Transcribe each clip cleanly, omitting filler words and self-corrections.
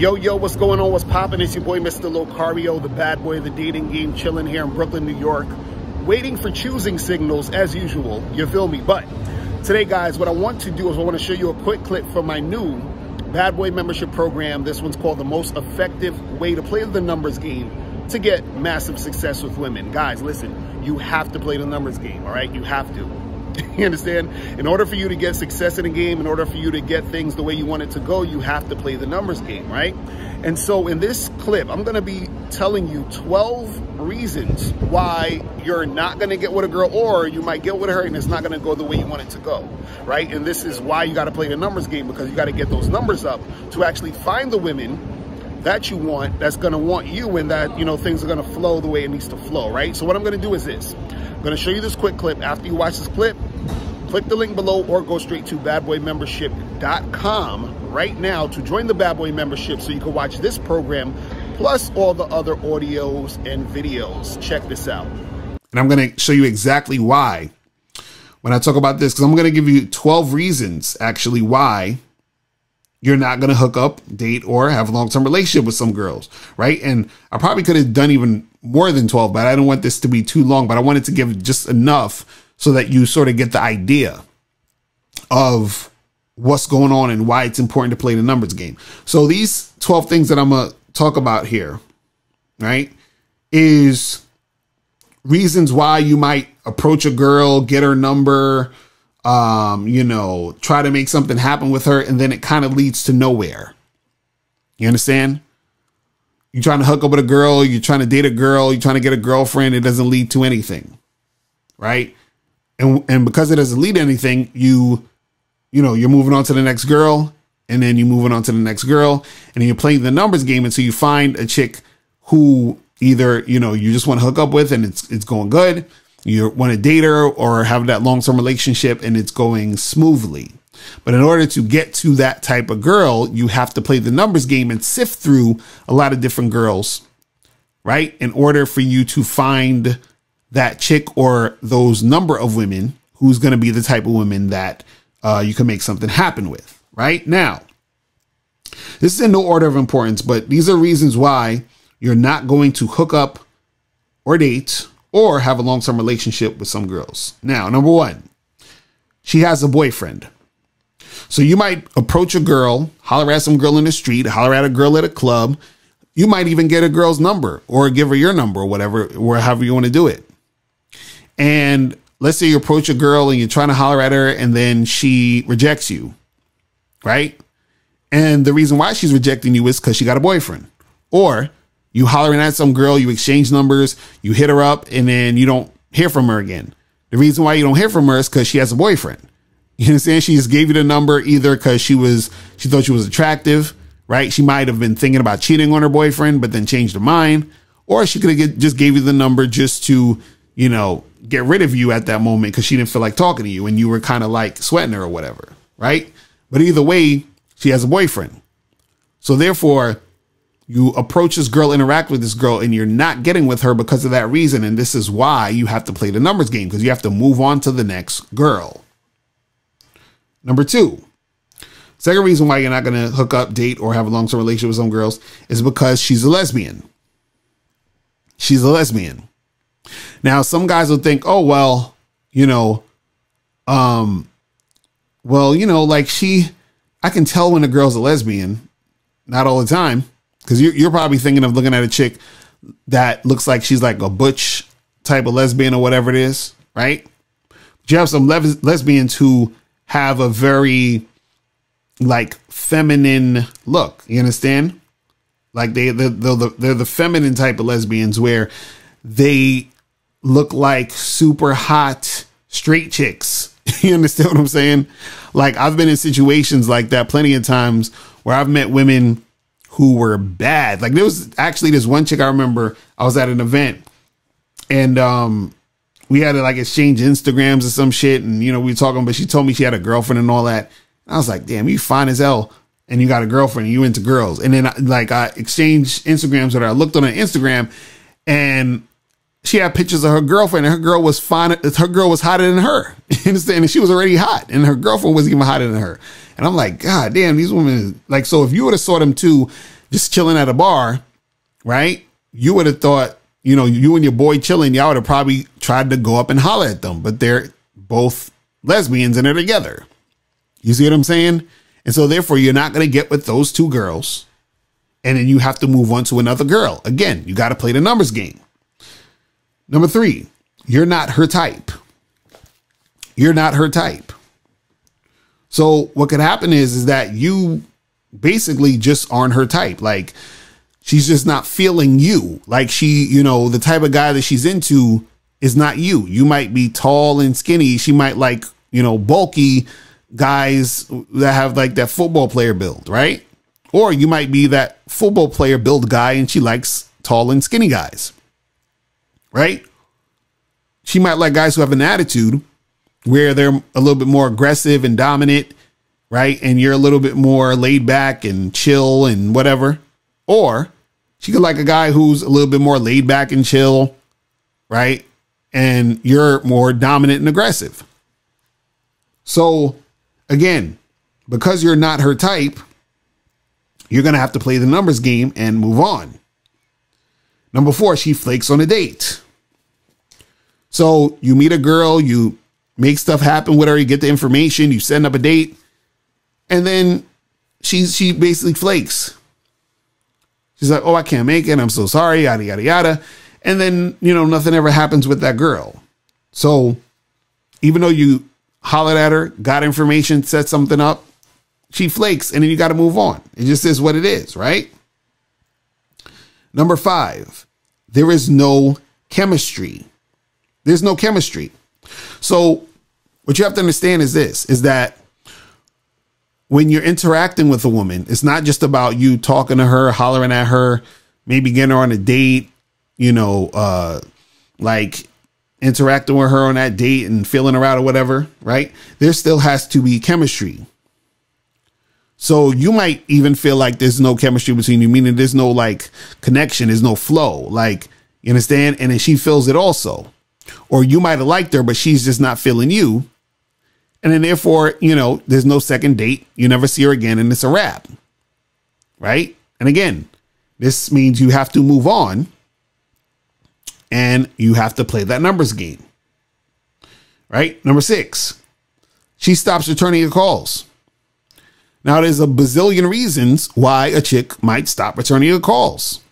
Yo, what's going on? What's poppin'? It's your boy, Mr. Locario, the bad boy of the dating game, chilling here in Brooklyn, New York, waiting for choosing signals as usual. You feel me? But today, guys, what I want to do is I want to show you a quick clip from my new bad boy membership program. This one's called the most effective way to play the numbers game to get massive success with women. Guys, listen, you have to play the numbers game, all right? You have to. You understand? In order for you to get success in a game, in order for you to get things the way you want it to go, you have to play the numbers game, right? And so in this clip, I'm going to be telling you 12 reasons why you're not going to get with a girl, or you might get with her and it's not going to go the way you want it to go, right? And this is why you got to play the numbers game, because you got to get those numbers up to actually find the women that you want, that's going to want you, and that, you know, things are going to flow the way it needs to flow, right? So what I'm going to do is this. I'm going to show you this quick clip. After you watch this clip, click the link below or go straight to badboymembership.com right now to join the Bad Boy membership so you can watch this program plus all the other audios and videos. Check this out. And I'm going to show you exactly why when I talk about this, because I'm going to give you 12 reasons actually why you're not going to hook up, date, or have a long-term relationship with some girls, right? And I probably could have done even more than 12, but I don't want this to be too long, but I wanted to give just enough so that you sort of get the idea of what's going on and why it's important to play the numbers game. So these 12 things that I'm going to talk about here, right, is reasons why you might approach a girl, get her number, you know, try to make something happen with her, and then it kind of leads to nowhere. You understand? You're trying to hook up with a girl, you're trying to date a girl, you're trying to get a girlfriend, it doesn't lead to anything, right? And because it doesn't lead to anything, you know, you're moving on to the next girl, and then you're moving on to the next girl, and then you're playing the numbers game until you find a chick who either, you know, you just want to hook up with and it's going good, you want to date her or have that long-term relationship and it's going smoothly. But in order to get to that type of girl, you have to play the numbers game and sift through a lot of different girls, right? In order for you to find that chick or those number of women who's going to be the type of women that you can make something happen with, right? Now, this is in no order of importance, but these are reasons why you're not going to hook up or date or have a long-term relationship with some girls. Now, number one, she has a boyfriend. So you might approach a girl, holler at some girl in the street, holler at a girl at a club. You might even get a girl's number or give her your number or whatever, or however you want to do it. And let's say you approach a girl and you're trying to holler at her and then she rejects you, right? And the reason why she's rejecting you is because she got a boyfriend. Or you hollering at some girl, you exchange numbers, you hit her up, and then you don't hear from her again. The reason why you don't hear from her is because she has a boyfriend. You understand? She just gave you the number either because she thought she was attractive, right? She might have been thinking about cheating on her boyfriend, but then changed her mind. Or she could have just gave you the number just to, you know, get rid of you at that moment because she didn't feel like talking to you and you were kind of like sweating her or whatever, right? But either way, she has a boyfriend. So therefore, you approach this girl, interact with this girl, and you're not getting with her because of that reason. And this is why you have to play the numbers game, because you have to move on to the next girl. Number two, second reason why you're not going to hook up, date, or have a long-term relationship with some girls is because she's a lesbian. She's a lesbian. Now, some guys will think, oh, well, you know, like I can tell when a girl's a lesbian, not all the time. Because you're probably thinking of looking at a chick that looks like she's like a butch type of lesbian or whatever it is, right? But you have some lesbians who have a very like feminine look. You understand? Like they're the feminine type of lesbians where they look like super hot straight chicks. You understand what I'm saying? Like I've been in situations like that plenty of times where I've met women who were bad. Like there was actually this one chick I remember, I was at an event and we had to like exchange Instagrams or some shit. And, you know, we were talking, but she told me she had a girlfriend and all that. And I was like, damn, you fine as hell. And you got a girlfriend and you into girls. And then I exchanged Instagrams with her. I looked on her Instagram and she had pictures of her girlfriend and her girl was fine. Her girl was hotter than her. You understand? And she was already hot and her girlfriend was even hotter than her. And I'm like, God damn, these women, like, so if you would have saw them too, just chilling at a bar, right? You would have thought, you know, you and your boy chilling, y'all would have probably tried to go up and holler at them, but they're both lesbians and they're together. You see what I'm saying? And so therefore you're not going to get with those two girls. And then you have to move on to another girl. Again, you got to play the numbers game. Number 3, you're not her type. You're not her type. So what could happen is that you basically just aren't her type. Like, she's just not feeling you. Like, she, you know, the type of guy that she's into is not you. You might be tall and skinny. She might like, you know, bulky guys that have like that football player build, right? Or you might be that football player build guy and she likes tall and skinny guys, right? She might like guys who have an attitude where they're a little bit more aggressive and dominant, right? And you're a little bit more laid back and chill and whatever. Or she could like a guy who's a little bit more laid back and chill, right? And you're more dominant and aggressive. So again, because you're not her type, you're going to have to play the numbers game and move on. Number 4, she flakes on a date. So you meet a girl, you make stuff happen with her, you get the information, you send up a date, and then she basically flakes. She's like, oh, I can't make it. I'm so sorry, yada, yada, yada. And then, you know, nothing ever happens with that girl. So even though you hollered at her, got information, set something up, she flakes, and then you got to move on. It just is what it is, right? Number 5, there is no chemistry. There's no chemistry. So what you have to understand is this, is that when you're interacting with a woman, it's not just about you talking to her, hollering at her, maybe getting her on a date, you know, like interacting with her on that date and feeling her out or whatever, right? There still has to be chemistry. So you might even feel like there's no chemistry between you, meaning there's no like connection, there's no flow, like, you understand? And then she feels it also. Or you might have liked her, but she's just not feeling you. And then therefore, you know, there's no second date. You never see her again and it's a wrap. Right? And again, this means you have to move on and you have to play that numbers game. Right? Number 6, she stops returning your calls. Now, there's a bazillion reasons why a chick might stop returning your calls.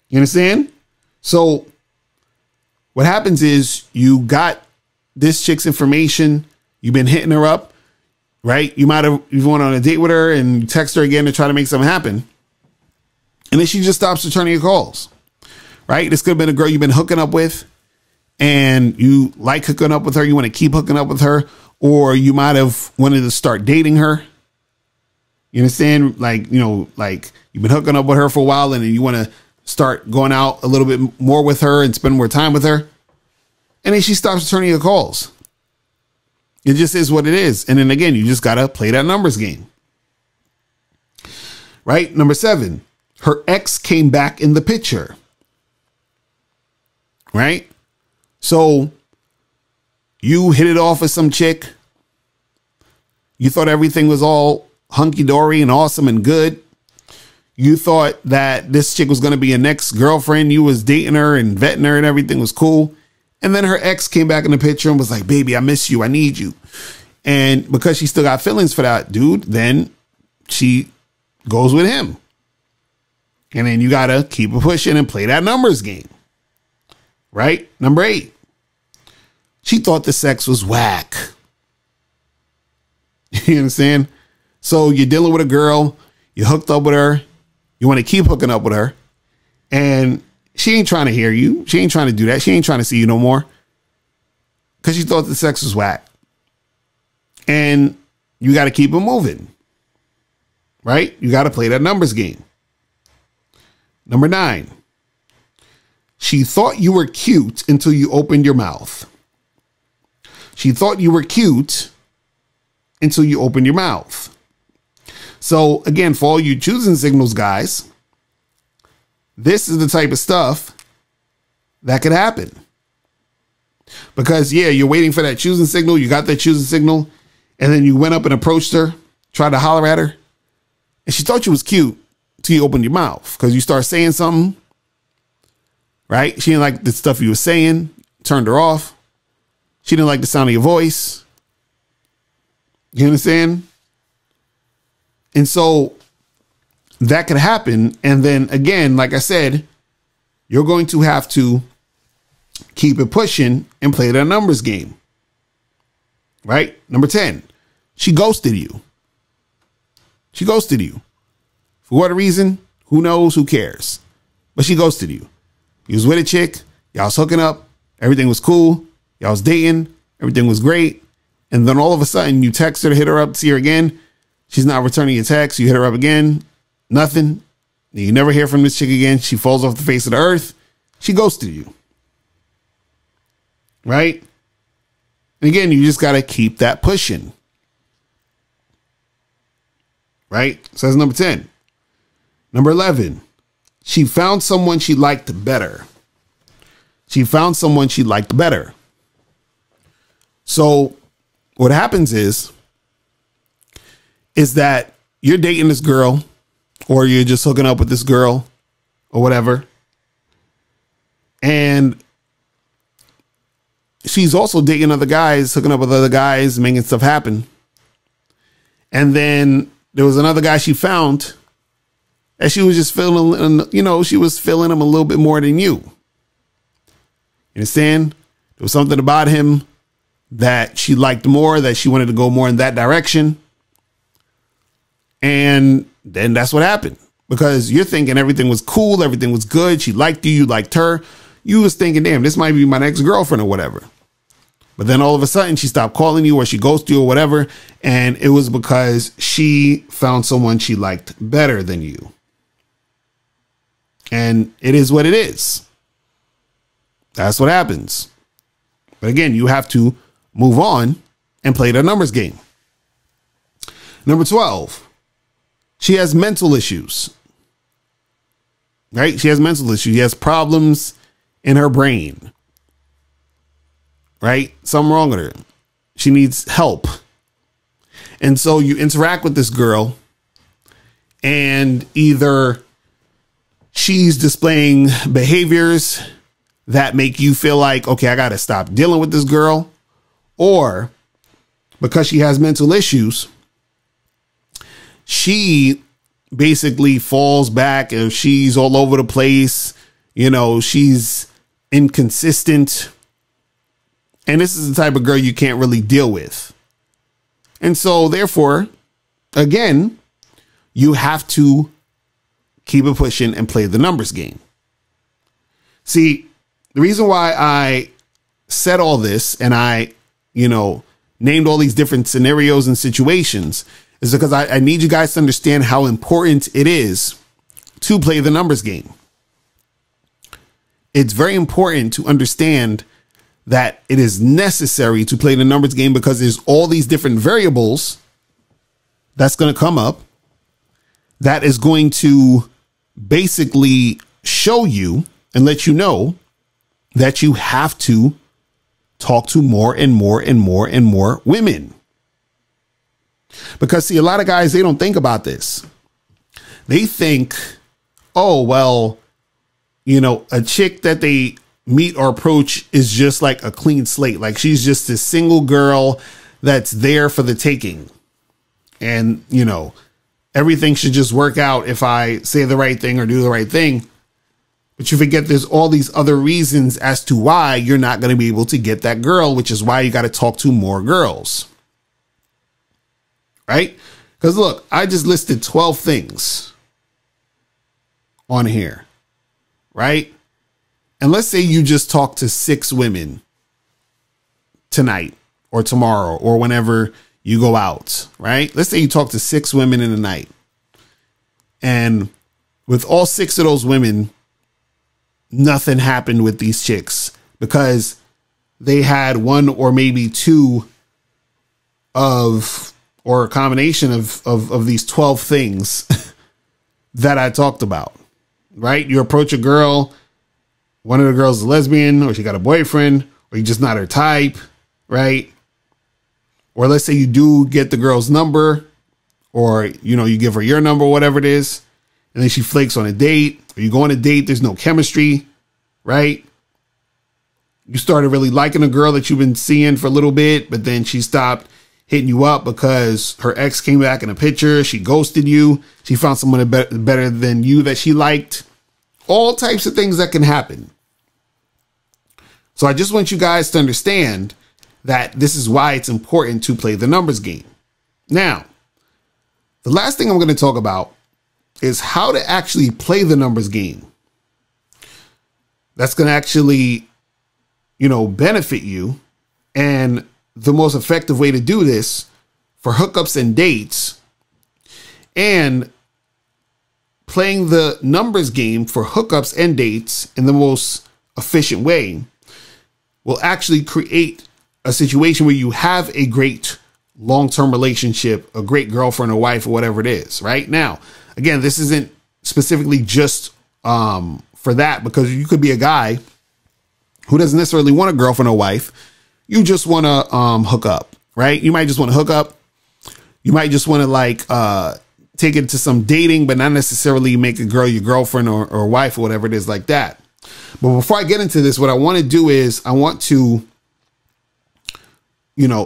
You understand? So what happens is you got this chick's information. You've been hitting her up, right? You might have even went on a date with her and text her again to try to make something happen. And then she just stops returning your calls, right? This could have been a girl you've been hooking up with and you like hooking up with her. You want to keep hooking up with her, or you might have wanted to start dating her. You understand? Like, you know, like you've been hooking up with her for a while and then you want to start going out a little bit more with her and spend more time with her. And then she stops returning your calls. It just is what it is. And then again, you just got to play that numbers game. Right? Number 7, her ex came back in the picture. Right? So you hit it off with some chick. You thought everything was all hunky-dory and awesome and good. You thought that this chick was going to be your next girlfriend. You was dating her and vetting her and everything was cool. And then her ex came back in the picture and was like, baby, I miss you. I need you. And because she still got feelings for that dude, then she goes with him. And then you got to keep pushing and play that numbers game. Right? Number 8. She thought the sex was whack. You understand? So you're dealing with a girl. You hooked up with her. You want to keep hooking up with her. And she ain't trying to hear you. She ain't trying to do that. She ain't trying to see you no more. Because she thought the sex was whack. And you got to keep it moving. Right? You got to play that numbers game. Number 9. She thought you were cute until you opened your mouth. She thought you were cute until you opened your mouth. So again, for all you choosing signals guys, this is the type of stuff that could happen. Because yeah, you're waiting for that choosing signal. You got that choosing signal. And then you went up and approached her, tried to holler at her. And she thought you was cute. till you open your mouth, because you start saying something, right? She didn't like the stuff you were saying, turned her off. She didn't like the sound of your voice. You understand? And so that could happen. And then again, like I said, you're going to have to keep it pushing and play that numbers game. Right? Number 10, she ghosted you. She ghosted you. For what reason? Who knows? Who cares? But she ghosted you. You was with a chick. Y'all was hooking up. Everything was cool. Y'all was dating. Everything was great. And then all of a sudden you text her to hit her up to see her again. She's not returning your text. You hit her up again. Nothing. You never hear from this chick again. She falls off the face of the earth. She ghosted you. Right? And again, you just got to keep that pushing. Right? So that's number 10. Number 11. She found someone she liked better. She found someone she liked better. So what happens is that you're dating this girl, or you're just hooking up with this girl or whatever. And she's also dating other guys, hooking up with other guys, making stuff happen. And then there was another guy she found, and she was just feeling, you know, she was feeling him a little bit more than you. You understand? There was something about him that she liked more, that she wanted to go more in that direction. And then that's what happened, because you're thinking everything was cool. Everything was good. She liked you. You liked her. You was thinking, damn, this might be my next girlfriend or whatever. But then all of a sudden she stopped calling you, or she ghosted you or whatever. And it was because she found someone she liked better than you. And it is what it is. That's what happens. But again, you have to move on and play the numbers game. Number 12. She has mental issues. Right? She has mental issues. She has problems in her brain. Right? Something wrong with her. She needs help. And so you interact with this girl, and either she's displaying behaviors that make you feel like, okay, I got to stop dealing with this girl, or because she has mental issues, she basically falls back, and she's all over the place. You know, she's inconsistent. And this is the type of girl you can't really deal with. And so therefore, again, you have to keep it pushing and play the numbers game. See, the reason why I said all this, and I, you know, named all these different scenarios and situations, is because I need you guys to understand how important it is to play the numbers game. It's very important to understand that it is necessary to play the numbers game, because there's all these different variables that's going to come up that is going to basically show you and let you know that you have to talk to more and more and more and more women. Because see, a lot of guys, they don't think about this. They think, oh, well, you know, a chick that they meet or approach is just like a clean slate. Like she's just a single girl that's there for the taking. And, you know, everything should just work out if I say the right thing or do the right thing. But you forget there's all these other reasons as to why you're not going to be able to get that girl, which is why you got to talk to more girls. Right? Because look, I just listed 12 things on here. Right? And let's say you just talk to 6 women tonight or tomorrow or whenever you go out, right? Let's say you talk to 6 women in a night. And with all 6 of those women, nothing happened with these chicks because they had 1 or maybe 2 of, or a combination of these 12 things that I talked about, right? You approach a girl, one of the girls is a lesbian, or she got a boyfriend, or you're just not her type, right? Or let's say you do get the girl's number, or, you know, you give her your number, whatever it is, and then she flakes on a date, or you go on a date, there's no chemistry, right? You started really liking a girl that you've been seeing for a little bit, but then she stopped hitting you up because her ex came back in a picture. She ghosted you. She found someone better than you that she liked. All types of things that can happen. So I just want you guys to understand that this is why it's important to play the numbers game. Now, the last thing I'm going to talk about is how to actually play the numbers game. That's going to actually, benefit you. And the most effective way to do this for hookups and dates, and playing the numbers game for hookups and dates in the most efficient way will actually create a situation where you have a great long-term relationship, a great girlfriend or wife or whatever it is. Right now, again, this isn't specifically just for that, because you could be a guy who doesn't necessarily want a girlfriend or wife. You just want to hook up, right? You might just want to hook up. You might just want to take it to some dating, but not necessarily make a girl your girlfriend or wife or whatever it is like that. But before I get into this, what I want to do is I want to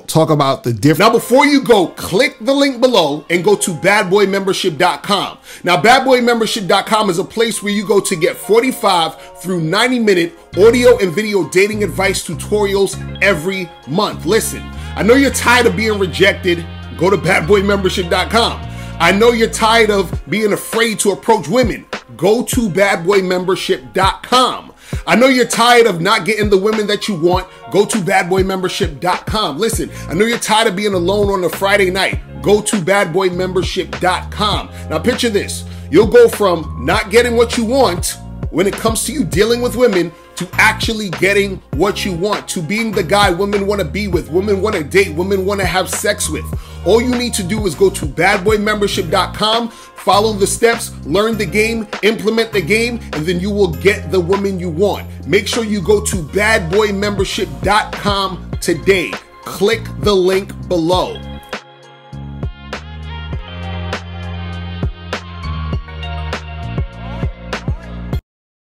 talk about the difference. Now, before you go, click the link below and go to badboymembership.com. Now, badboymembership.com is a place where you go to get 45 through 90-minute audio and video dating advice tutorials every month. Listen, I know you're tired of being rejected. Go to badboymembership.com. I know you're tired of being afraid to approach women. Go to badboymembership.com. I know you're tired of not getting the women that you want. Go to badboymembership.com. Listen, I know you're tired of being alone on a Friday night. Go to badboymembership.com. Now picture this. You'll go from not getting what you want when it comes to you dealing with women to actually getting what you want, to being the guy women want to be with, women want to date, women want to have sex with. All you need to do is go to badboymembership.com, follow the steps, learn the game, implement the game, and then you will get the woman you want. Make sure you go to badboymembership.com today. Click the link below.